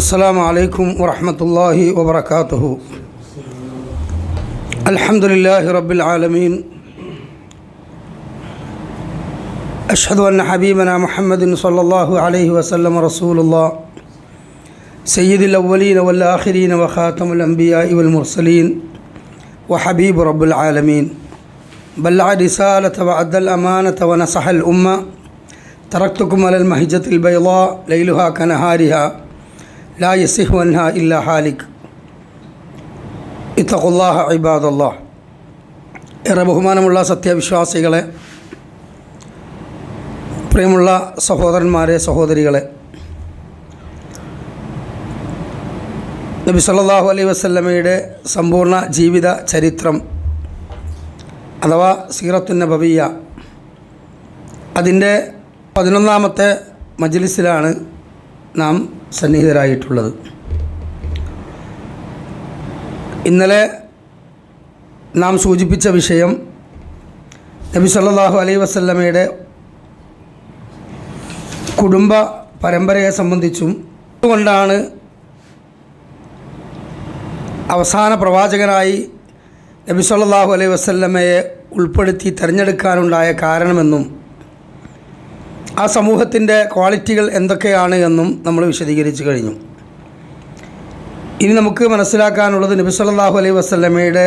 السلام عليكم ورحمة الله وبركاته. الحمد لله رب العالمين. أشهد أن حبيبنا محمد صلى الله عليه وسلم رسول الله سيد الأولين والآخرين وخاتم الأنبياء والمرسلين وحبيب رب العالمين. بلغ رسالة وأدى الأمانة ونصح الأمة. تركتكم على المحجة البيضاء ليلها كنهارها لا يصح عنها إلا حالك. اتقوا الله عباد الله. ഏറെ ബഹുമാനമുള്ള സത്യവിശ്വാസികളെ, പ്രിയമുള്ള സഹോദരന്മാരെ, സഹോദരികളെ, നബി സല്ലല്ലാഹു അലൈഹി വസല്ലമയുടെ സമ്പൂർണ്ണ ജീവിത ചരിത്രം അഥവാ സീറത്തുൻ നബവിയ്യ, അതിൻ്റെ 11ാമത്തെ മജ്ലിസിലാണ് നാം സന്നിഹിതരായിട്ടുള്ളത്. ഇന്നലെ നാം സൂചിപ്പിച്ച വിഷയം നബി സല്ലല്ലാഹു അലൈഹി വസല്ലമയുടെ കുടുംബ പരമ്പരയെ സംബന്ധിച്ചും അതുകൊണ്ടാണ് അവസാന പ്രവാചകനായി നബി സല്ലല്ലാഹു അലൈഹി വസല്ലമയെ ഉൾപ്പെടുത്തി തിരഞ്ഞെടുക്കാനുണ്ടായ കാരണമെന്നും ആ സമൂഹത്തിൻ്റെ ക്വാളിറ്റികൾ എന്തൊക്കെയാണ് എന്നും നമ്മൾ വിശദീകരിച്ചു കഴിഞ്ഞു. ഇനി നമുക്ക് മനസ്സിലാക്കാനുള്ളത് നബി സല്ലല്ലാഹു അലൈഹി വസല്ലമയുടെ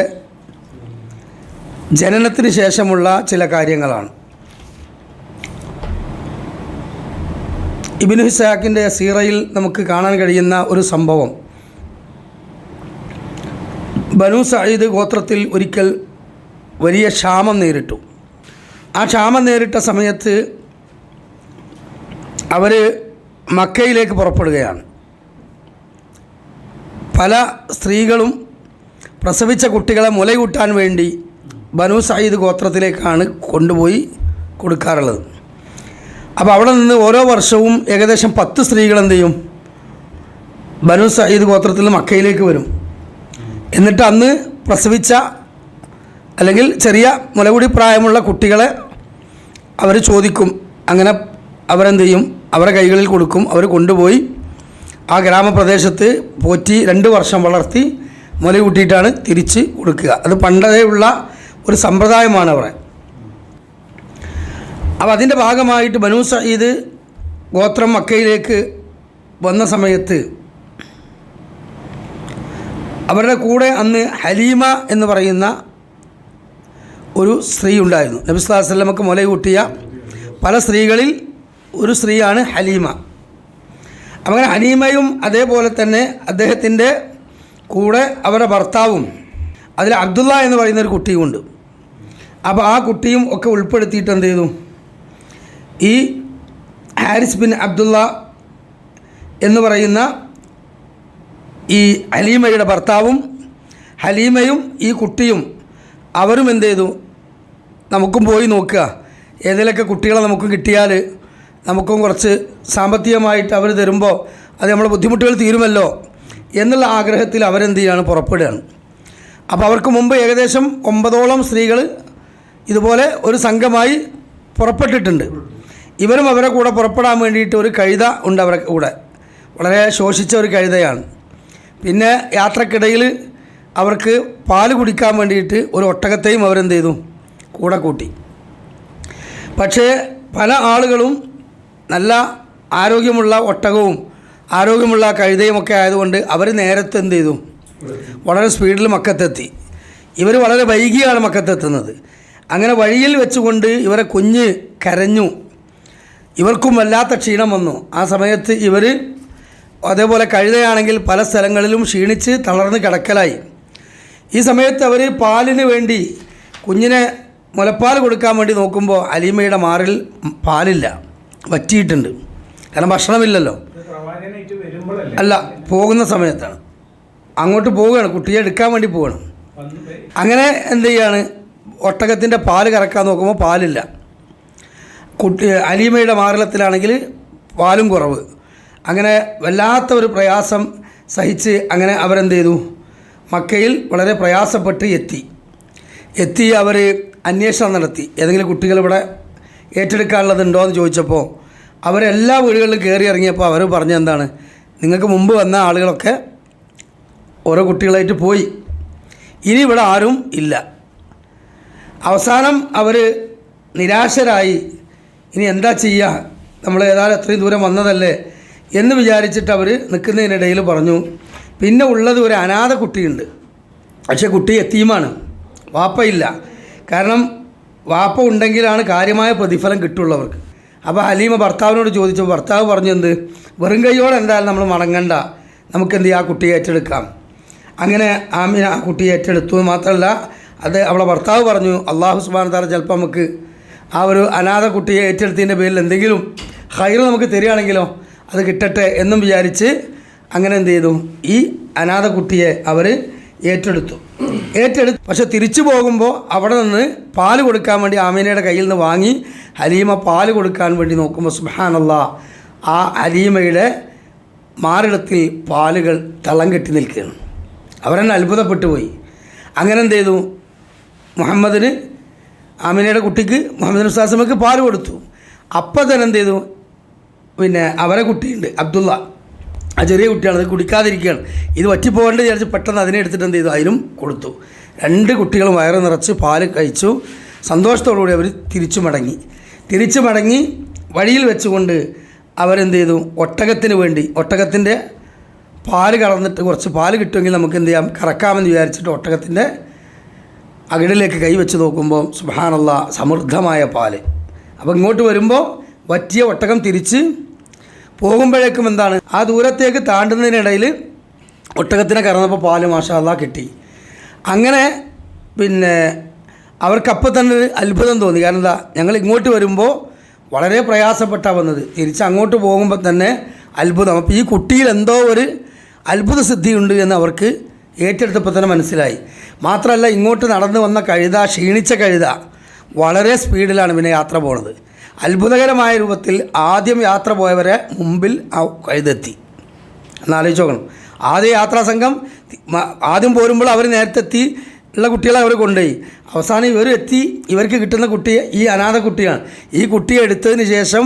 ജനനത്തിന് ശേഷമുള്ള ചില കാര്യങ്ങളാണ്. ഇബ്നു ഇസ്ഹാഖിൻ്റെ സീറയിൽ നമുക്ക് കാണാൻ കഴിയുന്ന ഒരു സംഭവം, ബനൂ സഈദ് ഗോത്രത്തിൽ ഒരിക്കൽ വലിയ ക്ഷാമം നേരിട്ടു. ആ ക്ഷാമം നേരിട്ട സമയത്ത് അവർ മക്കയിലേക്ക് പുറപ്പെടുകയാണ്. പല സ്ത്രീകളും പ്രസവിച്ച കുട്ടികളെ മുലയൂട്ടാൻ വേണ്ടി ബനൂ സഈദ് ഗോത്രത്തിലേക്കാണ് കൊണ്ടുപോയി കൊടുക്കാറുള്ളത്. അപ്പോൾ അവിടെ നിന്ന് ഓരോ വർഷവും ഏകദേശം 10 സ്ത്രീകൾ എന്ത് ചെയ്യും, ബനൂ സഈദ് ഗോത്രത്തിൽ നിന്ന് മക്കയിലേക്ക് വരും. എന്നിട്ട് അന്ന് പ്രസവിച്ച അല്ലെങ്കിൽ ചെറിയ മുലകുടി പ്രായമുള്ള കുട്ടികളെ അവർ ചോദിക്കും. അങ്ങനെ അവരെന്ത് ചെയ്യും, അവരുടെ കൈകളിൽ കൊടുക്കും. അവർ കൊണ്ടുപോയി ആ ഗ്രാമപ്രദേശത്ത് പോറ്റി 2 വർഷം വളർത്തി മുലയൂട്ടിയിട്ടാണ് തിരിച്ച് കൊടുക്കുക. അത് പണ്ടേ ഉള്ള ഒരു സമ്പ്രദായമാണ് അവിടെ. അപ്പോൾ അതിൻ്റെ ഭാഗമായിട്ട് ബനൂ സഈദ് ഗോത്രം മക്കയിലേക്ക് വന്ന സമയത്ത് അവരുടെ കൂടെ അന്ന് ഹലീമ എന്ന് പറയുന്ന ഒരു സ്ത്രീ ഉണ്ടായിരുന്നു. നബി സല്ലല്ലാഹു അലൈഹി വസല്ലമക്ക് മുലയൂട്ടിയ പല സ്ത്രീകളിൽ ഒരു സ്ത്രീയാണ് ഹലീമ. അങ്ങനെ ഹലീമയും അതേപോലെ തന്നെ അദ്ദേഹത്തിൻ്റെ കൂടെ അവരുടെ ഭർത്താവും, അതിൽ അബ്ദുള്ള എന്ന് പറയുന്നൊരു കുട്ടിയുമുണ്ട്. അപ്പോൾ ആ കുട്ടിയും ഒക്കെ ഉൾപ്പെടുത്തിയിട്ട് എന്ത് ചെയ്തു, ഈ ഹാരിസ് ബിൻ അബ്ദുള്ള എന്ന് പറയുന്ന ഈ ഹലീമയുടെ ഭർത്താവും ഹലീമയും ഈ കുട്ടിയും അവരും എന്ത് ചെയ്തു, നമുക്കും പോയി നോക്കുക, ഏതെങ്കിലുമൊക്കെ കുട്ടികളെ നമുക്ക് കിട്ടിയാൽ നമുക്കും കുറച്ച് സാമ്പത്തികമായിട്ട് അവർ തരുമ്പോൾ അത് നമ്മളെ ബുദ്ധിമുട്ടുകൾ തീരുമല്ലോ എന്നുള്ള ആഗ്രഹത്തിൽ അവരെന്ത് ചെയ്യാണ്, പുറപ്പെടുകയാണ്. അപ്പോൾ അവർക്ക് മുമ്പ് ഏകദേശം 9ഓളം സ്ത്രീകൾ ഇതുപോലെ ഒരു സംഘമായി പുറപ്പെട്ടിട്ടുണ്ട്. ഇവരും അവരെ കൂടെ പുറപ്പെടാൻ വേണ്ടിയിട്ട് ഒരു കഴുത ഉണ്ട് അവരെ കൂടെ, വളരെ ശോഷിച്ച ഒരു കഴുതയാണ്. പിന്നെ യാത്രക്കിടയിൽ അവർക്ക് പാല് കുടിക്കാൻ വേണ്ടിയിട്ട് ഒരു ഒട്ടകത്തെയും അവരെന്ത് ചെയ്തു, കൂടെ കൂട്ടി. പക്ഷേ പല ആളുകളും നല്ല ആരോഗ്യമുള്ള ഒട്ടകവും ആരോഗ്യമുള്ള കഴുതയുമൊക്കെ ആയതുകൊണ്ട് അവർ നേരത്തെ എന്ത് ചെയ്തു, വളരെ സ്പീഡിൽ മക്കത്തെത്തി. ഇവർ വളരെ വൈകിയാണ് മക്കത്തെത്തുന്നത്. അങ്ങനെ വഴിയിൽ വെച്ചുകൊണ്ട് ഇവരെ കുഞ്ഞ് കരഞ്ഞു. ഇവർക്കും വല്ലാത്ത ക്ഷീണം വന്നു. ആ സമയത്ത് ഇവർ അതേപോലെ കഴുതയാണെങ്കിൽ പല സ്ഥലങ്ങളിലും ക്ഷീണിച്ച് തളർന്ന് കിടക്കലായി. ഈ സമയത്ത് അവർ പാലിന് വേണ്ടി കുഞ്ഞിനെ മുലപ്പാൽ കൊടുക്കാൻ വേണ്ടി നോക്കുമ്പോൾ അലീമയുടെ മാറിൽ പാലില്ല, വറ്റിയിട്ടുണ്ട്. കാരണം ഭക്ഷണമില്ലല്ലോ. അല്ല, പോകുന്ന സമയത്താണ്, അങ്ങോട്ട് പോവുകയാണ്, കുട്ടിയെ എടുക്കാൻ വേണ്ടി പോവുകയാണ്. അങ്ങനെ എന്ത് ചെയ്യാണ്, ഒട്ടകത്തിൻ്റെ പാല് കറക്കാൻ നോക്കുമ്പോൾ പാലില്ല. അലീമയുടെ മാറിലത്തിലാണെങ്കിൽ പാലും കുറവ്. അങ്ങനെ വല്ലാത്ത ഒരു പ്രയാസം സഹിച്ച് അങ്ങനെ അവരെന്ത് ചെയ്തു, മക്കയിൽ വളരെ പ്രയാസപ്പെട്ട് എത്തി അവർ അന്വേഷണം നടത്തി. ഏതെങ്കിലും കുട്ടികൾ ഇവിടെ ഏറ്റെടുക്കാനുള്ളതുണ്ടോ എന്ന് ചോദിച്ചപ്പോൾ അവരെല്ലാ വീടുകളിലും കയറി ഇറങ്ങിയപ്പോൾ അവർ പറഞ്ഞെന്താണ്, നിങ്ങൾക്ക് മുമ്പ് വന്ന ആളുകളൊക്കെ ഓരോ കുട്ടികളായിട്ട് പോയി, ഇനി ഇവിടെ ആരും ഇല്ല. അവസാനം അവർ നിരാശരായി, ഇനി എന്താ ചെയ്യുക, നമ്മൾ ഏതായാലും അത്രയും ദൂരം വന്നതല്ലേ എന്ന് വിചാരിച്ചിട്ട് അവർ നിൽക്കുന്നതിനിടയിൽ പറഞ്ഞു, പിന്നെ ഉള്ളത് ഒരു അനാഥ കുട്ടിയുണ്ട്. പക്ഷേ കുട്ടി യതീമാണ്, വാപ്പയില്ല. കാരണം വാപ്പ ഉണ്ടെങ്കിലാണ് കാര്യമായ പ്രതിഫലം കിട്ടുള്ളവർക്ക്. അപ്പോൾ ഹലീമ ഭർത്താവിനോട് ചോദിച്ചു. ഭർത്താവ് പറഞ്ഞു, എന്ത്, വെറും കൈയോടെ എന്തായാലും നമ്മൾ മടങ്ങണ്ട, നമുക്കെന്ത് ചെയ്യാം, ആ കുട്ടിയെ ഏറ്റെടുക്കാം. അങ്ങനെ ആമിന ആ കുട്ടിയെ ഏറ്റെടുത്തു. മാത്രമല്ല അത് അവളെ ഭർത്താവ് പറഞ്ഞു, അള്ളാഹു സുബ്ഹാനഹു വ തആല ചിലപ്പോൾ നമുക്ക് ആ ഒരു അനാഥ കുട്ടിയെ ഏറ്റെടുത്തതിൻ്റെ പേരിൽ എന്തെങ്കിലും ഖൈർ നമുക്ക് തരികയാണെങ്കിലോ അത് കിട്ടട്ടെ എന്നും വിചാരിച്ച് അങ്ങനെ എന്ത് ചെയ്തു, ഈ അനാഥ കുട്ടിയെ അവർ ഏറ്റെടുത്തു. പക്ഷെ തിരിച്ചു പോകുമ്പോൾ അവിടെ നിന്ന് പാല് കൊടുക്കാൻ വേണ്ടി ആമീനയുടെ കയ്യിൽ നിന്ന് വാങ്ങി ഹലീമ പാല് കൊടുക്കാൻ വേണ്ടി നോക്കുമ്പോൾ സുബ്ഹാനല്ലാഹ്, ആ ഹലീമയുടെ മാറിടത്തിൽ പാലുകൾ തളം കെട്ടി നിൽക്കുകയാണ്. അവരെന്നെ അത്ഭുതപ്പെട്ടു പോയി. അങ്ങനെ എന്ത് ചെയ്തു, മുഹമ്മദിന്, ആമിനയുടെ കുട്ടിക്ക്, മുഹമ്മദ് ഉസ്താദ് പാല് കൊടുത്തു. അപ്പം തന്നെ എന്ത് ചെയ്തു, പിന്നെ അവരെ കുട്ടിയുണ്ട് അബ്ദുള്ള, ആ ചെറിയ കുട്ടിയാണ്, അത് കുടിക്കാതിരിക്കുകയാണ്. ഇത് വറ്റിപ്പോകേണ്ട വിചാരിച്ച് പെട്ടെന്ന് അതിനെ എടുത്തിട്ട് എന്ത് ചെയ്തു, അതിനും കൊടുത്തു. 2 കുട്ടികളും വയറ് നിറച്ച് പാല് കഴിച്ചു. സന്തോഷത്തോടുകൂടി അവർ തിരിച്ചു മടങ്ങി വഴിയിൽ വെച്ചുകൊണ്ട് അവരെന്ത് ചെയ്തു, ഒട്ടകത്തിന് വേണ്ടി, ഒട്ടകത്തിൻ്റെ പാല് കറന്നിട്ട് കുറച്ച് പാല് കിട്ടുമെങ്കിൽ നമുക്ക് എന്ത് ചെയ്യാം, കറക്കാമെന്ന് വിചാരിച്ചിട്ട് ഒട്ടകത്തിൻ്റെ അകിടിലേക്ക് കൈവച്ച് നോക്കുമ്പോൾ സുബ്ഹാനല്ലാഹ്, സമൃദ്ധമായ പാല്. അപ്പോൾ ഇങ്ങോട്ട് വരുമ്പോൾ വറ്റിയ ഒട്ടകം തിരിച്ച് പോകുമ്പോഴേക്കും എന്താണ്, ആ ദൂരത്തേക്ക് താണ്ടുന്നതിനിടയിൽ ഒട്ടകത്തിനെ കറന്നപ്പോൾ പാല് മാഷാ അല്ലാഹ് കിട്ടി. അങ്ങനെ പിന്നെ അവർക്കപ്പം തന്നെ ഒരു അത്ഭുതം തോന്നി. കാരണം എന്താ, ഞങ്ങൾ ഇങ്ങോട്ട് വരുമ്പോൾ വളരെ പ്രയാസപ്പെട്ടാണ് വന്നത്, തിരിച്ച് അങ്ങോട്ട് പോകുമ്പോൾ തന്നെ അത്ഭുതം. അപ്പോൾ ഈ കുട്ടിയിൽ എന്തോ ഒരു അത്ഭുത സിദ്ധിയുണ്ട് എന്ന് അവർക്ക് ഏറ്റെടുത്തപ്പോൾ തന്നെ മനസ്സിലായി. മാത്രമല്ല ഇങ്ങോട്ട് നടന്നു വന്ന കഴുത, ക്ഷീണിച്ച കഴുത, വളരെ സ്പീഡിലാണ് പിന്നെ യാത്ര പോണത്. അത്ഭുതകരമായ രൂപത്തിൽ ആദ്യം യാത്ര പോയവരെ മുമ്പിൽ ആ കഴുതെത്തി. എന്നാലോചിച്ച് നോക്കണം, ആദ്യ യാത്രാ സംഘം ആദ്യം പോരുമ്പോൾ അവർ നേരത്തെ എത്തി, ഉള്ള കുട്ടികളെ അവർ കൊണ്ടുപോയി. അവസാനം ഇവർ എത്തി, ഇവർക്ക് കിട്ടുന്ന കുട്ടിയെ, ഈ അനാഥ കുട്ടിയാണ്. ഈ കുട്ടിയെ എടുത്തതിന് ശേഷം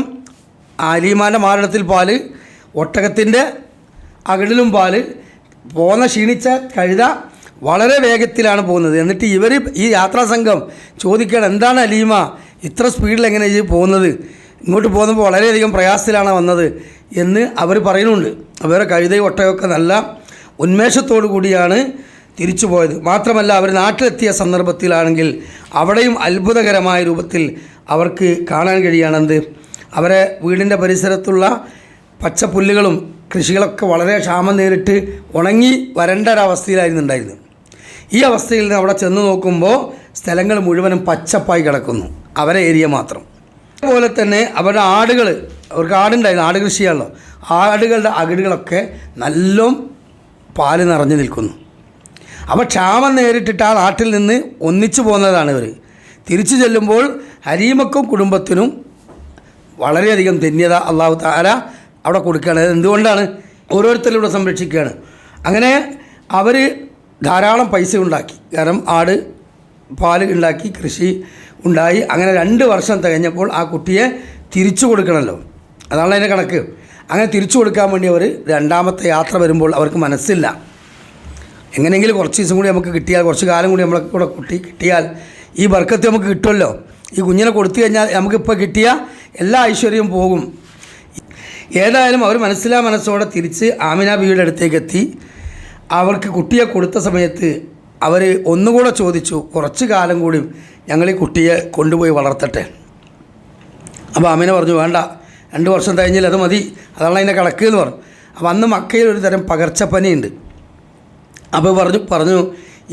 ഹലീമാൻ്റെ മാറിടത്തിൽ പാല്, ഒട്ടകത്തിൻ്റെ അകിടിലും പാല്, പോന്ന ക്ഷീണിച്ച കഴുത വളരെ വേഗത്തിലാണ് പോകുന്നത്. എന്നിട്ട് ഇവർ, ഈ യാത്രാ സംഘം ചോദിക്കണം, എന്താണ് ഹലീമ ഇത്ര സ്പീഡിൽ എങ്ങനെ ഈ പോകുന്നത്, ഇങ്ങോട്ട് പോകുമ്പോൾ വളരെയധികം പ്രയാസത്തിലാണ് വന്നത് എന്ന് അവർ പറയുന്നുണ്ട്. അവരുടെ കഴുതയും ഒട്ടകമൊക്കെ നല്ല ഉന്മേഷത്തോടു കൂടിയാണ് തിരിച്ചു പോയത്. മാത്രമല്ല അവർ നാട്ടിലെത്തിയ സന്ദർഭത്തിലാണെങ്കിൽ അവിടെയും അത്ഭുതകരമായ രൂപത്തിൽ അവർക്ക് കാണാൻ കഴിയുകയാണെന്ത്, അവരെ വീടിൻ്റെ പരിസരത്തുള്ള പച്ചപ്പുല്ലുകളും കൃഷികളൊക്കെ വളരെ ക്ഷാമം നേരിട്ട് ഉണങ്ങി വരണ്ട ഒരവസ്ഥയിലായിരുന്നു ഉണ്ടായിരുന്നത്. ഈ അവസ്ഥയിൽ നിന്ന് അവിടെ ചെന്ന് നോക്കുമ്പോൾ സ്ഥലങ്ങൾ മുഴുവനും പച്ചപ്പായി കിടക്കുന്നു, അവരെ ഏരിയ മാത്രം. അതുപോലെ തന്നെ അവരുടെ ആടുകൾ, അവർക്ക് ആടുണ്ടായിരുന്നു, ആട് കൃഷിയാണല്ലോ, ആടുകളുടെ അകിടുകളൊക്കെ നല്ലോണം പാല് നിറഞ്ഞു നിൽക്കുന്നു. അപ്പോൾ ക്ഷാമം നേരിട്ടിട്ട് ആ നാട്ടിൽ നിന്ന് ഒന്നിച്ചു പോകുന്നതാണ് ഇവർ. തിരിച്ചു ചെല്ലുമ്പോൾ ഹലീമക്കും കുടുംബത്തിനും വളരെയധികം ധന്യത അല്ലാഹു തആല അവിടെ കൊടുക്കുകയാണ്. എന്തുകൊണ്ടാണ്, ഓരോരുത്തരിലൂടെ സംരക്ഷിക്കുകയാണ്. അങ്ങനെ അവർ ധാരാളം പൈസ ഉണ്ടാക്കി. കാരണം ആട് പാല് ഉണ്ടാക്കി, കൃഷി ഉണ്ടായി. അങ്ങനെ 2 വർഷം തികഞ്ഞപ്പോൾ ആ കുട്ടിയെ തിരിച്ചു കൊടുക്കണമല്ലോ, അതാണ് അതിൻ്റെ കണക്ക്. അങ്ങനെ തിരിച്ചു കൊടുക്കാൻ വേണ്ടി അവർ രണ്ടാമത്തെ യാത്ര വരുമ്പോൾ അവർക്ക് മനസ്സില്ല, എങ്ങനെയെങ്കിലും കുറച്ച് ദിവസം കൂടി നമുക്ക് കിട്ടിയാൽ, കുറച്ച് കാലം കൂടി നമ്മളെ കൂടെ കുട്ടി കിട്ടിയാൽ ഈ ബർക്കത്ത് നമുക്ക് കിട്ടുമല്ലോ. ഈ കുഞ്ഞിനെ കൊടുത്തു കഴിഞ്ഞാൽ നമുക്കിപ്പോൾ കിട്ടിയ എല്ലാ ഐശ്വര്യവും പോകും. ഏതായാലും അവർ മനസ്സോടെ തിരിച്ച് ആമിന ബീവിയുടെ അടുത്തേക്ക് എത്തി. അവർക്ക് കുട്ടിയെ കൊടുത്ത സമയത്ത് അവർ ഒന്നുകൂടെ ചോദിച്ചു, കുറച്ച് കാലം കൂടി ഞങ്ങൾ ഈ കുട്ടിയെ കൊണ്ടുപോയി വളർത്തട്ടെ. അപ്പോൾ ആമിന പറഞ്ഞു, വേണ്ട, 2 വർഷം കഴിഞ്ഞാൽ അത് മതി, അതാണ് അതിൻ്റെ കണക്ക് എന്ന് പറഞ്ഞു. അപ്പോൾ അന്ന് മക്കയിൽ ഒരു തരം പകർച്ചപ്പനിയുണ്ട്. അപ്പോൾ പറഞ്ഞു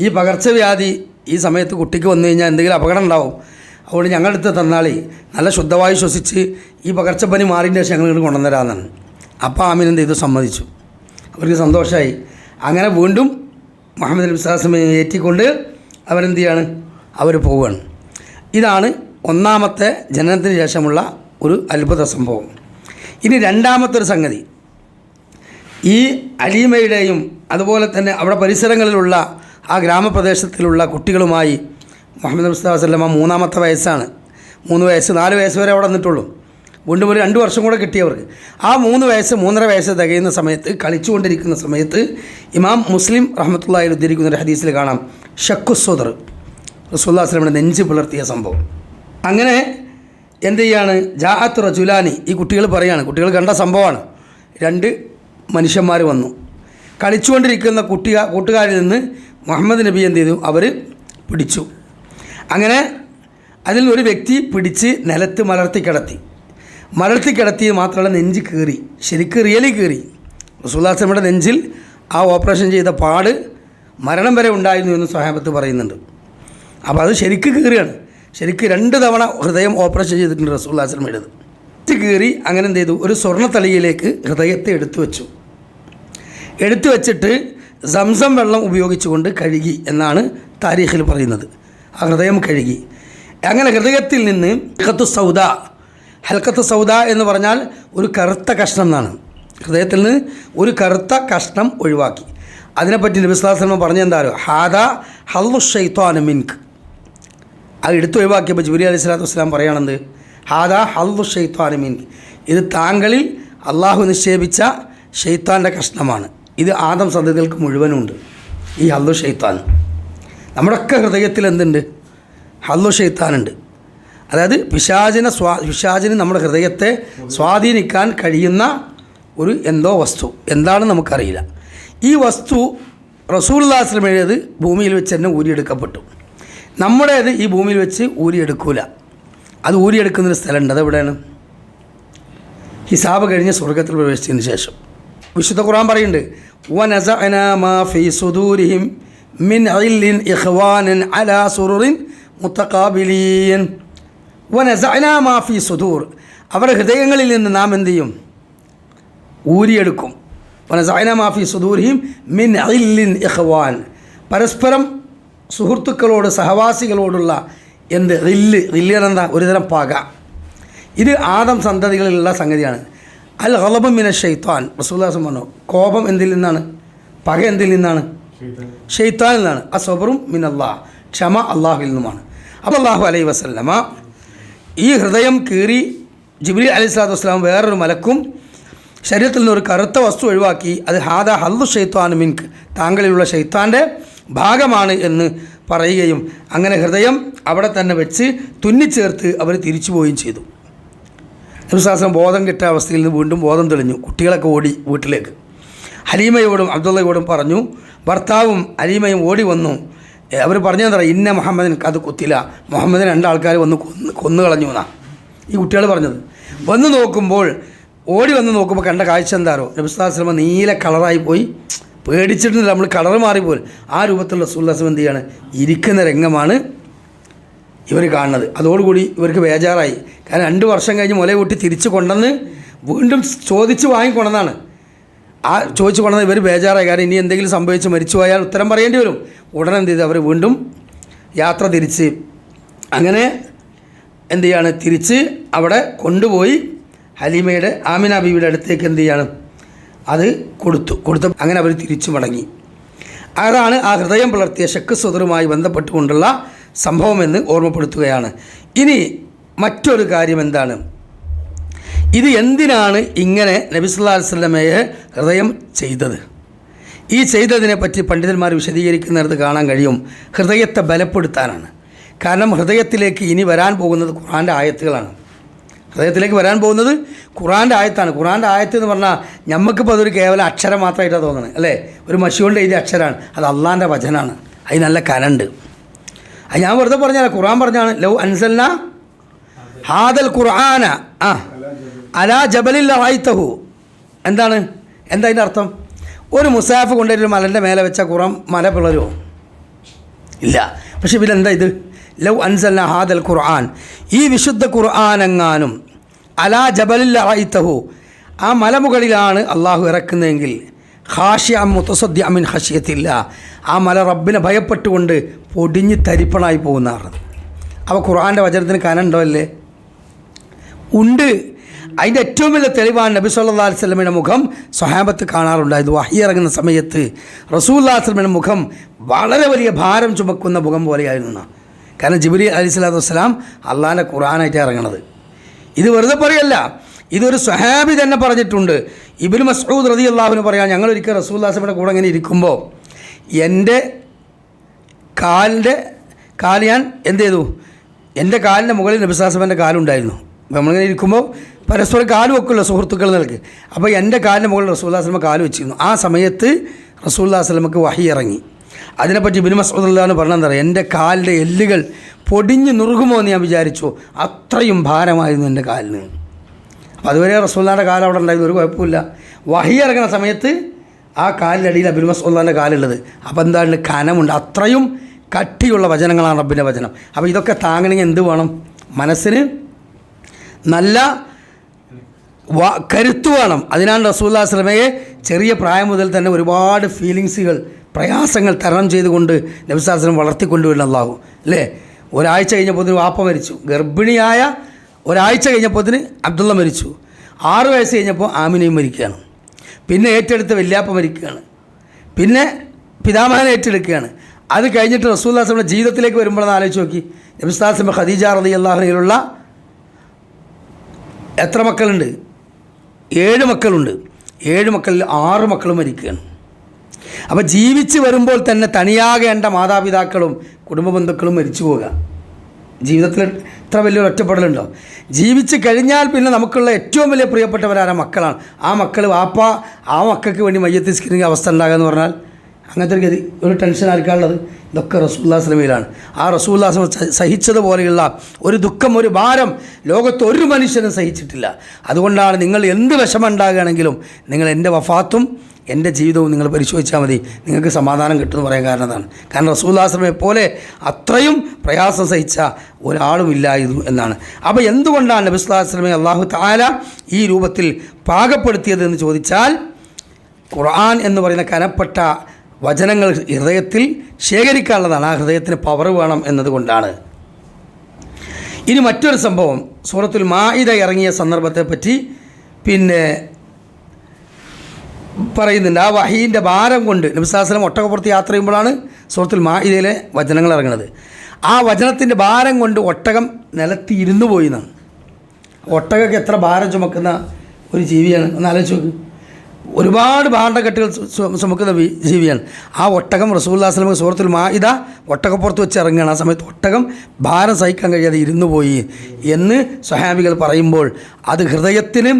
ഈ പകർച്ചവ്യാധി ഈ സമയത്ത് കുട്ടിക്ക് വന്നു കഴിഞ്ഞാൽ എന്തെങ്കിലും അപകടം ഉണ്ടാവും, അതുകൊണ്ട് ഞങ്ങളടുത്ത് തന്നാളേ, നല്ല ശുദ്ധവായു ശ്വസിച്ച് ഈ പകർച്ചപ്പനി മാറിൻ്റെ ശേഷം ഞങ്ങൾ ഇങ്ങോട്ട് കൊണ്ടുവന്നരാമെന്നാണ്. അപ്പോൾ ആമിന എന്ത് ചെയ്തു, സമ്മതിച്ചു. അവർക്ക് സന്തോഷമായി. അങ്ങനെ വീണ്ടും മുഹമ്മദ് നബി സ്വല്ലല്ലാഹു അലൈഹി വസല്ലം ഏറ്റിക്കൊണ്ട് അവരെന്ത് ചെയ്യാണ്, അവർ പോവുകയാണ്. ഇതാണ് ഒന്നാമത്തെ ജനനത്തിന് ശേഷമുള്ള ഒരു അത്ഭുത സംഭവം. ഇനി രണ്ടാമത്തെ ഒരു സംഗതി, ഈ ഹലീമയുടെയും അതുപോലെ തന്നെ അവിടെ പരിസരങ്ങളിലുള്ള ആ ഗ്രാമപ്രദേശത്തിലുള്ള കുട്ടികളുമായി മുഹമ്മദ് നബി സ്വല്ലല്ലാഹു അലൈഹി വസല്ലം 3-ാമത്തെ വയസ്സാണ്, 3 വയസ്സ് 4 വയസ്സ് വരെ അവിടെ നിന്നിട്ടുള്ളൂ. വീണ്ടും ഒരു 2 വർഷം കൂടെ കിട്ടിയവർക്ക്. ആ 3 വയസ്സ് 3.5 വയസ്സ് തികയുന്ന സമയത്ത്, കളിച്ചുകൊണ്ടിരിക്കുന്ന സമയത്ത് ഇമാം മുസ്ലിം റഹ്മത്തുള്ളാഹി ഉദ്ധരിക്കുന്ന ഒരു ഹദീസിൽ കാണാം ഷക്കുസ്വദർ, റസൂലുള്ളാഹി സ്വല്ലല്ലാഹു അലൈഹി വസല്ലം നെഞ്ച് പിളർത്തിയ സംഭവം. അങ്ങനെ എന്ത് ചെയ്യാണ്, ജാഅത്ത് റജുലാനി, ഈ കുട്ടികൾ പറയാണ്, കുട്ടികൾ കണ്ട സംഭവമാണ്. 2 മനുഷ്യന്മാർ വന്നു. കളിച്ചുകൊണ്ടിരിക്കുന്ന കൂട്ടുകാരിൽ നിന്ന് മുഹമ്മദ് നബി എന്ത് ചെയ്തു, അവർ പിടിച്ചു. അങ്ങനെ അതിൽ ഒരു വ്യക്തി പിടിച്ച് നിലത്ത് മലർത്തി കിടത്തി മാത്രമല്ല, നെഞ്ച് കീറി, ശരിക്കും റിയലി കീറി. റസൂലുള്ളാഹി സ്വല്ലല്ലാഹു അലൈഹി വസല്ലം നെഞ്ചിൽ ആ ഓപ്പറേഷൻ ചെയ്ത പാട് മരണം വരെ ഉണ്ടായിരുന്നു എന്ന് സ്വഹാബത്ത് പറയുന്നുണ്ട്. അപ്പോൾ അത് ശരിക്കും കീറിയാണ്. ശരിക്കും 2 തവണ ഹൃദയം ഓപ്പറേഷൻ ചെയ്തിട്ടുണ്ട് റസൂലുള്ളാഹി സ്വല്ലല്ലാഹു അലൈഹി വസല്ലം. കീറി അങ്ങനെ എന്ത് ചെയ്തു, ഒരു സ്വർണ്ണത്തളിയിലേക്ക് ഹൃദയത്തെ എടുത്തു വെച്ചിട്ട് സംസം വെള്ളം ഉപയോഗിച്ചുകൊണ്ട് കഴുകി എന്നാണ് താരീഖിൽ പറയുന്നത്. ആ ഹൃദയം കഴുകി. അങ്ങനെ ഹൃദയത്തിൽ നിന്ന് ഹൽക്കത്ത് സൗദ എന്ന് പറഞ്ഞാൽ ഒരു കറുത്ത കഷ്ണം എന്നാണ്. ഹൃദയത്തിൽ നിന്ന് ഒരു കറുത്ത കഷ്ണം ഒഴിവാക്കി. അതിനെപ്പറ്റി നബി സല്ലല്ലാഹു അലൈഹി വസല്ലം പറഞ്ഞെന്താരോ, ഹാദാ ഹല്ലു ശൈത്വാന മിൻക്. അത് എടുത്ത് ഒഴിവാക്കിയപ്പോൾ ജിബ്രീൽ അലൈഹി സ്വലാത്തു വസ്സലാം പറയുകയാണെന്ത്, ഹാദാ ഹല്ലു ശൈത്വാന മിൻക്, ഇത് താങ്കളിൽ അള്ളാഹു നിക്ഷേപിച്ച ഷെയ്ത്താൻ്റെ കഷ്ണമാണ്. ഇത് ആദം സന്തതികൾക്ക് മുഴുവനുണ്ട് ഈ ഹല്ലു ഷെയ്ത്താൻ. നമ്മുടെയൊക്കെ ഹൃദയത്തിൽ എന്തുണ്ട്, ഹല്ലു ഷെയ്ത്താനുണ്ട്. അതായത് പിശാചിന് നമ്മുടെ ഹൃദയത്തെ സ്വാധീനിക്കാൻ കഴിയുന്ന ഒരു എന്തോ വസ്തു, എന്താണെന്ന് നമുക്കറിയില്ല. ഈ വസ്തു റസൂലുള്ളാഹി സ്വല്ലല്ലാഹു അലൈഹി വസല്ലം ഭൂമിയിൽ വെച്ച് തന്നെ ഊരിയെടുക്കപ്പെട്ടു. നമ്മുടേത് ഈ ഭൂമിയിൽ വെച്ച് ഊരിയെടുക്കൂല. അത് ഊരിയെടുക്കുന്നൊരു സ്ഥലമുണ്ട്. അതെവിടെയാണ്? ഹിസാബ് കഴിഞ്ഞ് സ്വർഗത്തിൽ പ്രവേശിച്ചതിന് ശേഷം. വിശുദ്ധ ഖുർആൻ പറയുന്നുണ്ട്, വനസഅനാ മാ ഫീ സുദൂരിഹിം മിൻ ഇല്ലിൻ ഇഖ്വാനൻ അലാ സുറുറിൻ മുതഖാബിലീൻ. വനസഅനാ മാ ഫീ സുദൂർ, അവരുടെ ഹൃദയങ്ങളിൽ നിന്ന് നാം എന്ത് ചെയ്യും, ഊരിയെടുക്കും. വനസഅനാ മാ ഫീ സുദൂരിഹിം മിൻ ഇല്ലിൻ ഇഖ്വാൻ, പരസ്പരം സുഹൃത്തുക്കളോട് സഹവാസികളോടുള്ള എന്ത് റില്ലെന്താ, ഒരുതരം പക. ഇത് ആദം സന്തതികളിലുള്ള സംഗതിയാണ്. അൽ ഗളബു മിന ഷൈത്താൻ, റസൂലുള്ളാഹി സ്വല്ലല്ലാഹു അലൈഹി വസല്ലം പറഞ്ഞു, കോപം എന്തിൽ നിന്നാണ്, പക എന്തിൽ നിന്നാണ്, ഷെയ്ത്താനിൽ നിന്നാണ്. അസ്സബ്റു മിനല്ലാഹ്, ക്ഷമ അള്ളാഹുവിൽ നിന്നുമാണ്. അപ്പോൾ അല്ലാഹു അലൈഹി വസല്ലമ ഈ ഹൃദയം കീറി ജിബ്രീൽ അലൈഹി സ്വലാത്തു വസ്സലാം വേറൊരു മലക്കും ശരീരത്തിൽ നിന്ന് ഒരു കറുത്ത വസ്തു ഒഴിവാക്കി, അത് ഹാദാ ഹല്ലു ഷൈത്വാൻ മിൻക്, താങ്കളിലുള്ള ഷെയ്ത്താൻ്റെ ഭാഗമാണ് എന്ന് പറയുകയും അങ്ങനെ ഹൃദയം അവിടെ തന്നെ വെച്ച് തുന്നിച്ചേർത്ത് അവർ തിരിച്ചു പോവുകയും ചെയ്തു. നബിസ്വല്ലല്ലാഹു ബോധം കിട്ടിയ അവസ്ഥയിൽ നിന്ന് വീണ്ടും ബോധം തെളിഞ്ഞു. കുട്ടികളൊക്കെ ഓടി വീട്ടിലേക്ക്. ഹലീമയോടും അബ്ദുള്ളയോടും പറഞ്ഞു. ഭർത്താവും ഹലീമയും ഓടി വന്നു. അവർ പറഞ്ഞതെന്താ, ഇന്ന മുഹമ്മദിന് അത് കുത്തില്ല, മുഹമ്മദിന് 2 ആൾക്കാർ വന്ന് കൊന്നു കളഞ്ഞു എന്നാണ് ഈ കുട്ടികൾ പറഞ്ഞത്. ഓടി വന്ന് നോക്കുമ്പോൾ കണ്ട കാഴ്ച എന്താറോ, നബി സല്ലല്ലാഹു അലൈഹി വസല്ലം നീല കളറായി പോയി, പേടിച്ചിട്ടുണ്ട്, നമ്മൾ കളർ മാറിപ്പോലും. ആ രൂപത്തിലുള്ള റസൂലുള്ളാഹി സ്വല്ലല്ലാഹു അലൈഹി വസല്ലം എന്ത് ചെയ്യാണ്, ഇരിക്കുന്ന രംഗമാണ് ഇവർ കാണുന്നത്. അതോടുകൂടി ഇവർക്ക് ബേജാറായി. കാരണം 2 വർഷം കഴിഞ്ഞ് മുല കൂട്ടി തിരിച്ചു കൊണ്ടുവന്ന് വീണ്ടും ചോദിച്ച് വാങ്ങിക്കൊണ്ടെന്നാണ്. ആ ചോദിച്ചു കൊണ്ടുവന്ന് ഇവർ ബേജാറായി. കാരണം ഇനി എന്തെങ്കിലും സംഭവിച്ച് മരിച്ചു പോയാൽ ഉത്തരം പറയേണ്ടി വരും. ഉടനെ എന്ത് ചെയ്ത് അവർ വീണ്ടും യാത്ര തിരിച്ച് അങ്ങനെ എന്ത് ചെയ്യാണ്, തിരിച്ച് അവിടെ കൊണ്ടുപോയി ഹലീമയുടെ ആമിന ബീവിയുടെ അടുത്തേക്ക് എന്ത് ചെയ്യാണ്, അത് കൊടുത്തു അങ്ങനെ അവർ തിരിച്ചു മടങ്ങി. അതാണ് ആ ഹൃദയം പിളർത്തിയ ശക്ക് സ്വദറുമായി ബന്ധപ്പെട്ടുകൊണ്ടുള്ള സംഭവമെന്ന് ഓർമ്മപ്പെടുത്തുകയാണ്. ഇനി മറ്റൊരു കാര്യം എന്താണ്, ഇത് എന്തിനാണ് ഇങ്ങനെ നബി സല്ലല്ലാഹു അലൈഹി വസല്ലമയെ ഹൃദയം ചെയ്തത്? ഈ ചെയ്തതിനെ പറ്റി പണ്ഡിതന്മാർ വിശദീകരിക്കുന്നിടത്ത് കാണാൻ കഴിയും, ഹൃദയത്തെ ബലപ്പെടുത്താനാണ്. കാരണം ഹൃദയത്തിലേക്ക് ഇനി വരാൻ പോകുന്നത് ഖുർആൻ്റെ ആയത്തുകളാണ്. ഹൃദയത്തിലേക്ക് വരാൻ പോകുന്നത് ഖുർആൻ്റെ ആയത്താണ്. ഖുർആൻ്റെ ആയത്ത് എന്ന് പറഞ്ഞാൽ നമുക്കിപ്പോൾ അതൊരു കേവലം അക്ഷരം മാത്രമായിട്ടാണ് തോന്നുന്നത്, അല്ലേ? ഒരു മഷി കൊണ്ട് എഴുതിയ അക്ഷരമാണ്. അത് അള്ളാൻ്റെ വചനാണ്. അതിന് നല്ല കനണ്ട്. അത് ഞാൻ വെറുതെ പറഞ്ഞാൽ ഖുർആൻ പറഞ്ഞാണ്, ലൗ അൻസൽനാ ഹാദൽ ഖുർആന അലാ ജബലിൽ റഅയ്തഹു. എന്താ അതിൻ്റെ അർത്ഥം? ഒരു മുസാഫ് കൊണ്ടൊരു മലൻ്റെ മേലെ വെച്ച ഖുർആൻ മല പിളരുമോ? ഇല്ല. പക്ഷെ ഇവരെന്താ ഇത്, ലൗ അൻസൽനാ ഹാദൽ ഖുർആൻ, ഈ വിശുദ്ധ ഖുർആനെങ്ങാനും അലാ ജബലിൽ റഅയ്തഹു, ആ മലമുകളിലാണ് അള്ളാഹു ഇറക്കുന്നതെങ്കിൽ, ഖാശിഅൻ മുതസദ്ദിഅൻ മിൻ ഖശിയത്തില്ലാ, ആ മല റബ്ബിനെ ഭയപ്പെട്ടുകൊണ്ട് പൊടിഞ്ഞ് തരിപ്പണായി പോകുന്നതാണ്. അപ്പോൾ ഖുർആൻ്റെ വചനത്തിന് കനണ്ടോ? അല്ലേ? ഉണ്ട്. അതിൻ്റെ ഏറ്റവും വലിയ തെളിവാണ് നബി സല്ലല്ലാഹു അലൈഹി വസല്ലമയുടെ മുഖം സ്വഹാബത്ത് കാണാറുണ്ടായത്. വഹി ഇറങ്ങുന്ന സമയത്ത് റസൂലുള്ളാഹി സ്വല്ലല്ലാഹു അലൈഹി വസല്ലമയുടെ മുഖം വളരെ വലിയ ഭാരം ചുമക്കുന്ന മുഖം പോലെയായിരുന്നു. കാരണം ജിബ്രീൽ അലൈഹി സ്വലാത്തു വസ്സലാം അള്ളാഹിൻ്റെ ഖുർആനായിട്ട് ഇറങ്ങണത്. ഇത് വെറുതെ പറയല്ല, ഇതൊരു സ്വഹാബി തന്നെ പറഞ്ഞിട്ടുണ്ട്. ഇബ്നു മസ്ഊദ് റളിയല്ലാഹു അൻഹു പറയാം, ഞങ്ങളൊരിക്കൽ റസൂലുള്ളാഹി സ്വല്ലല്ലാഹു അലൈഹി വസല്ലമയുടെ കൂടെ ഇങ്ങനെ ഇരിക്കുമ്പോൾ എൻ്റെ കാല് ഞാൻ എന്ത് ചെയ്തു, എൻ്റെ കാലിൻ്റെ മുകളിൽ നബി സല്ലല്ലാഹു അലൈഹി വസല്ലമയുടെ കാലുണ്ടായിരുന്നു. അപ്പോൾ നമ്മളിങ്ങനെ ഇരിക്കുമ്പോൾ പരസ്പരം കാല് വെക്കുമല്ലോ സുഹൃത്തുക്കൾ നിലക്ക്. അപ്പോൾ എൻ്റെ കാലിൻ്റെ മുകളിൽ റസൂലുള്ളാഹി സ്വല്ലല്ലാഹു അലൈഹി വസല്ലമ കാല് വെച്ചിരുന്നു. ആ സമയത്ത് റസൂലുള്ളാഹി സ്വല്ലല്ലാഹു അലൈഹി വസല്ലമക്ക് വഹി ഇറങ്ങി. അതിനെപ്പറ്റി ഇബ്നു മസ്ഊദ് റളിയല്ലാഹു അൻഹു പറഞ്ഞെന്താ പറയുക, എൻ്റെ കാലിൻ്റെ എല്ലുകൾ പൊടിഞ്ഞ് നുറുകുമോ എന്ന് ഞാൻ വിചാരിച്ചു, അത്രയും ഭാരമായിരുന്നു എൻ്റെ കാലിന്. അപ്പോൾ അതുവരെ റസൂലുള്ളാഹിയുടെ കാലം അവിടെ ഉണ്ടായിരുന്നു, ഒരു കുഴപ്പമില്ല. വഹി ഇറങ്ങുന്ന സമയത്ത് ആ കാലിൻ്റെ അടിയിൽ ഇബ്നു മസ്ഊദ് റളിയല്ലാഹുവിൻ്റെ കാലുള്ളത്. അപ്പോൾ എന്താണ്, കനമുണ്ട്. അത്രയും കട്ടിയുള്ള വചനങ്ങളാണ് റബ്ബിൻ്റെ വചനം. അപ്പോൾ ഇതൊക്കെ താങ്ങണമെങ്കിൽ എന്ത് വേണം, മനസ്സിന് നല്ല കരുത്ത് വേണം. അതിനാണ് റസൂലുള്ളാഹി സ്വല്ലല്ലാഹു അലൈഹി വസല്ലമയെ ചെറിയ പ്രായം മുതൽ തന്നെ ഒരുപാട് ഫീലിങ്സുകൾ, പ്രയാസങ്ങൾ തരണം ചെയ്തുകൊണ്ട് നബി സല്ലല്ലാഹു അലൈഹി വസല്ലം വളർത്തിക്കൊണ്ടുവരുന്ന അല്ലാഹു അല്ലേ. ഒരാഴ്ച കഴിഞ്ഞപ്പോൾ വാപ്പ മരിച്ചു, ഗർഭിണിയായ ഒരാഴ്ച കഴിഞ്ഞപ്പോൾ അബ്ദുള്ള മരിച്ചു, 6 വയസ്സ് കഴിഞ്ഞപ്പോൾ ആമിനയും മരിക്കുകയാണ്, പിന്നെ ഏറ്റെടുത്ത വല്യാപ്പ മരിക്കുകയാണ്, പിന്നെ പിതാമഹനെ ഏറ്റെടുക്കുകയാണ്. അത് കഴിഞ്ഞിട്ട് റസൂലുള്ളാഹി സ്വല്ലല്ലാഹു അലൈഹി വസല്ലം ജീവിതത്തിലേക്ക് വരുമ്പോഴെന്ന് ആലോചിച്ച് നോക്കി. നബി സല്ലല്ലാഹു അലൈഹി വസല്ലം ഖദീജ റളിയല്ലാഹു അൻഹയിലുള്ള എത്ര മക്കളുണ്ട്? 7 മക്കളുണ്ട്. 7 മക്കളിൽ 6 മക്കളും മരിക്കുകയാണ്. അപ്പോൾ ജീവിച്ച് വരുമ്പോൾ തന്നെ തനിയാകേണ്ട മാതാപിതാക്കളും കുടുംബ ബന്ധുക്കളും മരിച്ചു പോവുക. ജീവിതത്തിൽ ഇത്ര വലിയൊരു ഒറ്റപ്പെടലുണ്ടോ? ജീവിച്ച് കഴിഞ്ഞാൽ പിന്നെ നമുക്കുള്ള ഏറ്റവും വലിയ പ്രിയപ്പെട്ടവരായ മക്കളാണ്. ആ മക്കൾ വാപ്പ ആ മക്കൾക്ക് വേണ്ടി മയ്യത്ത് നിസ്കരിക്കുന്ന അവസ്ഥ ഉണ്ടാകുക എന്ന് പറഞ്ഞാൽ അങ്ങനത്തെ ഒരു ടെൻഷൻ ആർക്കാനുള്ളത്? ഇതൊക്കെ റസൂലുള്ളാഹി സ്വല്ലല്ലാഹു അലൈഹി വസല്ലമയിലാണ്. ആ റസൂലുള്ളാഹി സ്വല്ലല്ലാഹു അലൈഹി വസല്ലം സഹിച്ചതുപോലെയുള്ള ഒരു ദുഃഖം, ഒരു ഭാരം ലോകത്ത് ഒരു മനുഷ്യനും സഹിച്ചിട്ടില്ല. അതുകൊണ്ടാണ് നിങ്ങൾ എന്ത് വിഷമം ഉണ്ടാകുകയാണെങ്കിലും നിങ്ങൾ എൻ്റെ വഫാത്തും എൻ്റെ ജീവിതവും നിങ്ങൾ പരിശോധിച്ചാൽ മതി, നിങ്ങൾക്ക് സമാധാനം കിട്ടുമെന്ന് പറയാൻ കാരണം അതാണ്. കാരണം റസൂലുള്ളാഹി സ്വല്ലല്ലാഹു അലൈഹി വസല്ലമയെ പോലെ അത്രയും പ്രയാസം സഹിച്ച ഒരാളും ഇല്ലായിരുന്നു എന്നാണ്. അപ്പോൾ എന്തുകൊണ്ടാണ് നബി സല്ലല്ലാഹു അലൈഹി വസല്ലമയെ അല്ലാഹു തആല ഈ രൂപത്തിൽ പാകപ്പെടുത്തിയതെന്ന് ചോദിച്ചാൽ, ഖുർആൻ എന്ന് പറയുന്ന കനപ്പെട്ട വചനങ്ങൾ ഹൃദയത്തിൽ ശേഖരിക്കാനുള്ളതാണ്. ആ ഹൃദയത്തിന് പവർ വേണം എന്നതുകൊണ്ടാണ്. ഇനി മറ്റൊരു സംഭവം, സൂറത്തുൽ മാഇദ ഇറങ്ങിയ സന്ദർഭത്തെപ്പറ്റി പിന്നെ പറയുന്നുണ്ട്. ആ വഹീൻ്റെ ഭാരം കൊണ്ട് നബി സല്ലല്ലാഹു അലൈഹി വസല്ലം ഒട്ടകപ്പുറത്ത് യാത്ര ചെയ്യുമ്പോഴാണ് സൂറത്തുൽ മാഇദയിലെ വചനങ്ങൾ ഇറങ്ങുന്നത്. ആ വചനത്തിൻ്റെ ഭാരം കൊണ്ട് ഒട്ടകം നിലത്ത് ഇരുന്നു പോയി എന്നാണ്. ഒട്ടകಕ್ಕೆ എത്ര ഭാരം ചുമക്കുന്ന ഒരു ജീവിയാണ് ഒന്ന് ആലോചിച്ച് നോക്ക്. ഒരുപാട് ഭാണ്ഡക്കെട്ടുകൾ ചുമക്കുന്ന ജീവിയാണ്. ആ ഒട്ടകം റസൂലുള്ളാഹി സ്വല്ലല്ലാഹു അലൈഹി വസല്ലം സൂറത്തുൽ മാഇദ ഒട്ടകപ്പുറത്ത് വെച്ച് ഇറങ്ങുകയാണ്. ആ സമയത്ത് ഒട്ടകം ഭാരം സഹിക്കാൻ കഴിയാതെ ഇരുന്നു പോയി എന്ന് സ്വഹാബികൾ പറയുമ്പോൾ അത് ഹൃദയത്തിന്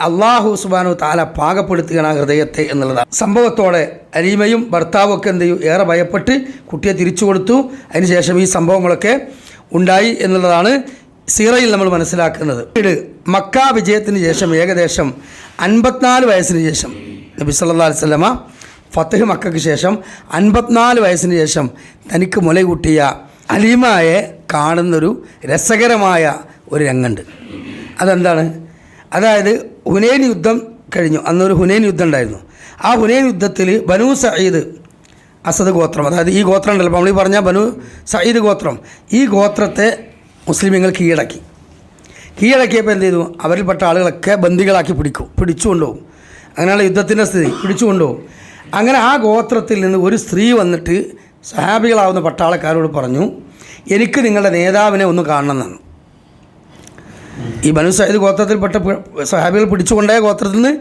അല്ലാഹു സുബ്ഹാനഹു വ തആല പാകപ്പെടുത്തുകയാണ് ആ ഹൃദയത്തെ എന്നുള്ളതാണ്. സംഭവത്തോടെ അലീമയും ഭർത്താവും ഒക്കെ എന്ത് ചെയ്യും, ഏറെ ഭയപ്പെട്ട് കുട്ടിയെ തിരിച്ചു കൊടുത്തു. അതിനുശേഷം ഈ സംഭവങ്ങളൊക്കെ ഉണ്ടായി എന്നുള്ളതാണ് സീറയിൽ നമ്മൾ മനസ്സിലാക്കുന്നത്. മക്ക വിജയത്തിന് ശേഷം ഏകദേശം 54 വയസ്സിന് ശേഷം നബി സല്ലല്ലാഹു അലൈഹി വസല്ലമ ഫത്ഹ് മക്കയ്ക്ക് ശേഷം 54 വയസ്സിന് ശേഷം തനിക്ക് മുലകൂട്ടിയ അലീമയെ കാണുന്നൊരു രസകരമായ ഒരു രംഗമുണ്ട്. അതെന്താണ്? അതായത് ഹുനൈൻ യുദ്ധം കഴിഞ്ഞു. അന്നൊരു ഹുനൈൻ യുദ്ധം ഉണ്ടായിരുന്നു. ആ ഹുനൈൻ യുദ്ധത്തിൽ ബനു സഈദ് അസദ് ഗോത്രം, അതായത് ഈ ഗോത്രം ഉണ്ടല്ലോ, നമ്മൾ ഈ പറഞ്ഞ ബനു സഈദ് ഗോത്രം, ഈ ഗോത്രത്തെ മുസ്ലിമീങ്ങൾ കീഴടക്കിയപ്പോൾ എന്ത് ചെയ്തു, അവരിൽപ്പെട്ട ആളുകളൊക്കെ ബന്ദികളാക്കി പിടിച്ചുകൊണ്ടുപോകും. അങ്ങനെയുള്ള യുദ്ധത്തിൻ്റെ സ്ഥിതി, പിടിച്ചുകൊണ്ടുപോകും. അങ്ങനെ ആ ഗോത്രത്തിൽ നിന്ന് ഒരു സ്ത്രീ വന്നിട്ട് സഹാബികളാവുന്ന പട്ടാളക്കാരോട് പറഞ്ഞു, എനിക്ക് നിങ്ങളുടെ നേതാവിനെ ഒന്ന് കാണണമെന്നാണ്. ഈ ബനു സഈദ് ഗോത്രത്തിൽപ്പെട്ട സഹാബികൾ പിടിച്ചുകൊണ്ടായ ഗോത്രത്തിൽ നിന്ന്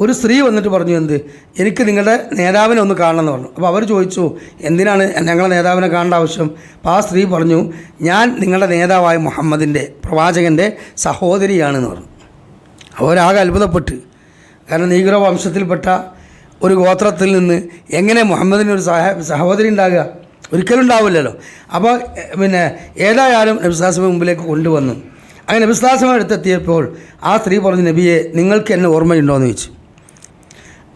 ഒരു സ്ത്രീ വന്നിട്ട് പറഞ്ഞു, എന്ത്, എനിക്ക് നിങ്ങളുടെ നേതാവിനെ ഒന്ന് കാണണമെന്ന് പറഞ്ഞു. അപ്പോൾ അവർ ചോദിച്ചു, എന്തിനാണ് ഞങ്ങളുടെ നേതാവിനെ കാണേണ്ട ആവശ്യം? അപ്പോൾ ആ സ്ത്രീ പറഞ്ഞു, ഞാൻ നിങ്ങളുടെ നേതാവായ മുഹമ്മദിൻ്റെ, പ്രവാചകൻ്റെ സഹോദരിയാണെന്ന് പറഞ്ഞു. അവരാകെ അത്ഭുതപ്പെട്ട്. കാരണം നീഗ്രോ വംശത്തിൽപ്പെട്ട ഒരു ഗോത്രത്തിൽ നിന്ന് എങ്ങനെ മുഹമ്മദിനൊരു സഹോദരി ഉണ്ടാകുക? ഒരിക്കലും ഉണ്ടാവില്ലല്ലോ. അപ്പോൾ പിന്നെ ഏതായാലും നബി സല്ലല്ലാഹു അലൈഹി വസല്ലം മുമ്പിലേക്ക് കൊണ്ടുവന്നു. അങ്ങനെ നബി സല്ലല്ലാഹു അലൈഹി വസല്ലം അടുത്തെത്തിയപ്പോൾ ആ സ്ത്രീ പറഞ്ഞു, നബിയെ, നിങ്ങൾക്ക് എന്നെ ഓർമ്മയുണ്ടോ എന്ന് ചോദിച്ചു.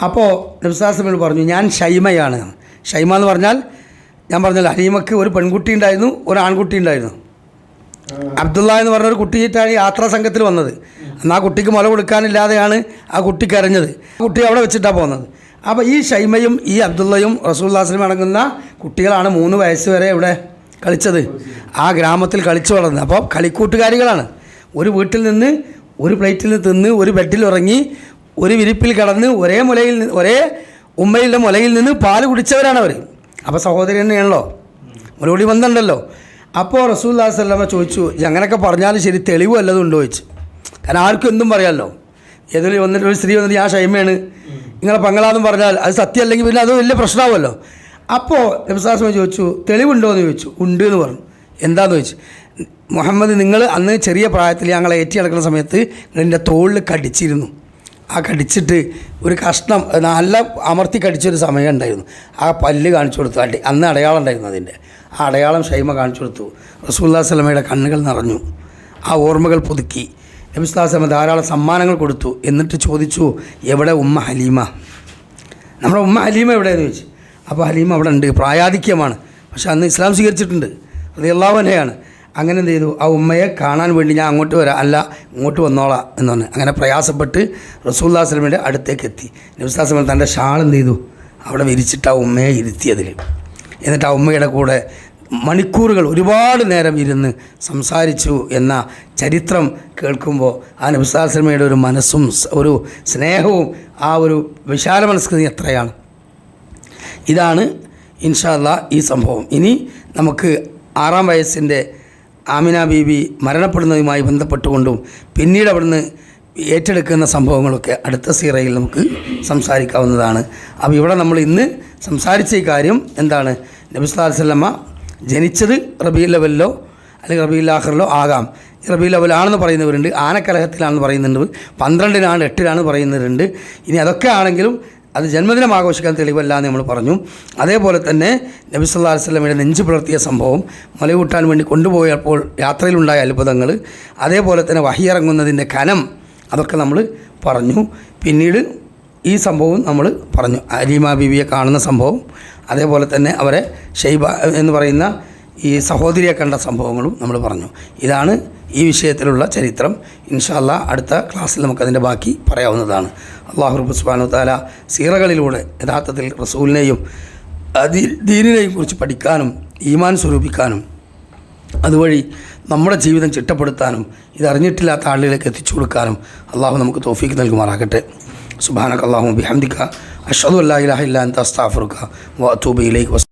അപ്പോൾ നബി സല്ലല്ലാഹു അലൈഹി വസല്ലം പറഞ്ഞു, ഞാൻ ഷൈമയാണ്. ഷൈമ എന്ന് പറഞ്ഞാൽ ഞാൻ പറഞ്ഞല്ലോ, ഹലീമക്ക് ഒരു പെൺകുട്ടി ഉണ്ടായിരുന്നു, ഒരു ആൺകുട്ടി ഉണ്ടായിരുന്നു. അബ്ദുള്ള എന്ന് പറഞ്ഞൊരു കുട്ടിയിട്ടാണ് യാത്രാ സംഘത്തിൽ വന്നത്. എന്നാൽ ആ കുട്ടിക്ക് മുല കൊടുക്കാനില്ലാതെയാണ് ആ കുട്ടി കരഞ്ഞത്. ആ കുട്ടി അവിടെ വെച്ചിട്ടാണ് പോകുന്നത്. അപ്പോൾ ഈ ഷൈമയും ഈ അബ്ദുള്ളയും റസൂലുള്ളാഹി സ്വല്ലല്ലാഹു അലൈഹി വസല്ലം അടങ്ങുന്ന കുട്ടികളാണ് 3 വയസ്സ് വരെ ഇവിടെ കളിച്ചത്, ആ ഗ്രാമത്തിൽ കളിച്ചു വളർന്നത്. അപ്പോൾ കളിക്കൂട്ടുകാരികളാണ്. ഒരു വീട്ടിൽ നിന്ന് ഒരു പ്ലേറ്റിൽ നിന്ന് തിന്ന്, ഒരു ബെഡിൽ ഉറങ്ങി, ഒരു വിരിപ്പിൽ കിടന്ന്, ഒരേ ഉമ്മയുടെ മുലയിൽ നിന്ന് പാല് കുടിച്ചവരാണ് അവർ. അപ്പോൾ സഹോദരി തന്നെയാണല്ലോ, മുലകുടി ബന്ധമുണ്ടല്ലോ. അപ്പോൾ റസൂലുള്ളാഹി സ്വല്ലല്ലാഹു അലൈഹി വസല്ലം ചോദിച്ചു, അങ്ങനെയൊക്കെ പറഞ്ഞാലും ശരി, തെളിവ് വല്ലതും ഉണ്ടോ ചോദിച്ചു. കാരണം ആർക്കും എന്തും പറയാമല്ലോ. ഏതൊരു വന്നിട്ട് ഒരു സ്ത്രീ വന്നിട്ട് ഞാൻ ഷൈമയാണ് നിങ്ങളെ പങ്ങളാന്നും പറഞ്ഞാൽ അത് സത്യമല്ലെങ്കിൽ പിന്നെ അത് വലിയ പ്രശ്നമാവുമല്ലോ. അപ്പോൾ നബി സല്ലല്ലാഹു അലൈഹി വസല്ലം ചോദിച്ചു തെളിവുണ്ടോ എന്ന് ചോദിച്ചു. ഉണ്ട് എന്ന് പറഞ്ഞു. എന്താണെന്ന് ചോദിച്ചു. മുഹമ്മദ് നിങ്ങൾ അന്ന് ചെറിയ പ്രായത്തിൽ ഞങ്ങളെ ഏറ്റി നടക്കുന്ന സമയത്ത് നിങ്ങളെൻ്റെ തോളിൽ കടിച്ചിരുന്നു. ആ കടിച്ചിട്ട് ഒരു കഷ്ണം നല്ല അമർത്തി കടിച്ചൊരു സമയം ഉണ്ടായിരുന്നു. ആ പല്ല് കാണിച്ചു കൊടുത്തു. അന്ന് അടയാളം ഉണ്ടായിരുന്നു. അതിൻ്റെ ആ അടയാളം ഷൈമ കാണിച്ചു കൊടുത്തു. റസൂലുള്ളാഹി സ്വല്ലമയുടെ കണ്ണുകൾ നിറഞ്ഞു. ആ ഓർമ്മകൾ പുതുക്കി. നബി സല്ലല്ലാഹു അലൈഹി വസല്ലം ധാരാളം സമ്മാനങ്ങൾ കൊടുത്തു. എന്നിട്ട് ചോദിച്ചു എവിടെ ഉമ്മ ഹലീമ, നമ്മുടെ ഉമ്മ ഹലീമ എവിടെയെന്ന് ചോദിച്ചു. അപ്പോൾ ഹലീമ അവിടെ ഉണ്ട്, പ്രായാധിക്യമാണ്, പക്ഷെ അന്ന് ഇസ്ലാം സ്വീകരിച്ചിട്ടുണ്ട്, റളിയല്ലാഹു അൻഹയാണ്. അങ്ങനെ എന്ത് ചെയ്തു, ആ ഉമ്മയെ കാണാൻ വേണ്ടി ഞാൻ അങ്ങോട്ട് വരാം, അല്ല ഇങ്ങോട്ട് വന്നോളാം എന്ന് പറഞ്ഞു. അങ്ങനെ പ്രയാസപ്പെട്ട് റസൂലുള്ളാഹി സ്വല്ലല്ലാഹു അലൈഹി വസല്ലമയുടെ അടുത്തേക്ക് എത്തി. നബി സല്ലല്ലാഹു അലൈഹി വസല്ലം തൻ്റെ ഷാൾ എന്ത് ചെയ്തു, അവിടെ വിരിച്ചിട്ട് ആ ഉമ്മയെ ഇരുത്തിയതിൽ. എന്നിട്ട് ആ ഉമ്മയുടെ കൂടെ മണിക്കൂറുകൾ ഒരുപാട് നേരം ഇരുന്ന് സംസാരിച്ചു എന്ന ചരിത്രം കേൾക്കുമ്പോൾ ആ നബി സല്ലല്ലാഹു അലൈഹി വസല്ലമയുടെ ഒരു മനസ്സും ഒരു സ്നേഹവും ആ ഒരു വിശാല മനസ്കൃതി എത്രയാണ്. ഇതാണ് ഇൻഷാ അല്ലാഹ് ഈ സംഭവം. ഇനി നമുക്ക് 6-ാം വയസ്സിൻ്റെ ആമിന ബീബി മരണപ്പെടുന്നതുമായി ബന്ധപ്പെട്ടുകൊണ്ടും പിന്നീട് അവിടുന്ന് ഏറ്റെടുക്കുന്ന സംഭവങ്ങളൊക്കെ അടുത്ത സീറയിൽ നമുക്ക് സംസാരിക്കാവുന്നതാണ്. അപ്പോൾ ഇവിടെ നമ്മൾ ഇന്ന് സംസാരിച്ച ഈ കാര്യം എന്താണ്, നബി സല്ലല്ലാഹു അലൈഹി വസല്ലമ ജനിച്ചത് റബീഉൽ അവ്വലിലോ അല്ലെങ്കിൽ റബീഉൽ ആഖിറിലോ ആകാം. റബീഉൽ അവ്വലാണെന്ന് പറയുന്നവരുണ്ട്, ആനക്കലഹത്തിലാണെന്ന് പറയുന്നുണ്ട്, 12-നാണ് 8-ലാണ് പറയുന്നവരുണ്ട്. ഇനി അതൊക്കെ ആണെങ്കിലും അത് ജന്മദിനം ആഘോഷിക്കാൻ തെളിവല്ല എന്ന് നമ്മൾ പറഞ്ഞു. അതേപോലെ തന്നെ നബി സല്ലല്ലാഹു അലൈഹി വസല്ലമയുടെ നെഞ്ച് പുലർത്തിയ സംഭവം, മുലയൂട്ടാൻ വേണ്ടി കൊണ്ടുപോയപ്പോൾ യാത്രയിലുണ്ടായ അത്ഭുതങ്ങൾ, അതേപോലെ തന്നെ വഹി ഇറങ്ങുന്നതിൻ്റെ കനം, അതൊക്കെ നമ്മൾ പറഞ്ഞു. പിന്നീട് ഈ സംഭവം നമ്മൾ പറഞ്ഞു, ഹലീമ ബീവിയെ കാണുന്ന സംഭവം, അതേപോലെ തന്നെ അവരെ ഷൈബ എന്ന് പറയുന്ന ഈ സഹോദരിയെ കണ്ട സംഭവങ്ങളും നമ്മൾ പറഞ്ഞു. ഇതാണ് ഈ വിഷയത്തിലുള്ള ചരിത്രം. ഇൻഷാ അല്ലാഹ് അടുത്ത ക്ലാസ്സിൽ നമുക്കതിൻ്റെ ബാക്കി പറയാവുന്നതാണ്. അല്ലാഹു റബ്ബ് സുബ്ഹാനഹു വ തആല സീറകളിലൂടെ യഥാർത്ഥത്തിൽ റസൂലിനെയും ദീനിനെയും കുറിച്ച് പഠിക്കാനും ഈമാൻ സ്വരൂപിക്കാനും അതുവഴി നമ്മുടെ ജീവിതം ചിട്ടപ്പെടുത്താനും ഇതറിഞ്ഞിട്ടില്ലാത്ത ആളുകളിലേക്ക് എത്തിച്ചു കൊടുക്കാനും അള്ളാഹു നമുക്ക് തൗഫീഖ് നൽകുമാറാകട്ടെ. സുബ്ഹാനക അല്ലാഹുമ്മ ബിഹംദിക അഷ്ഹദു അല്ലാ ഇലാഹ ഇല്ലാ അൻത അസ്തഗ്ഫിറുക വ അത്തൂബു ഇലൈക.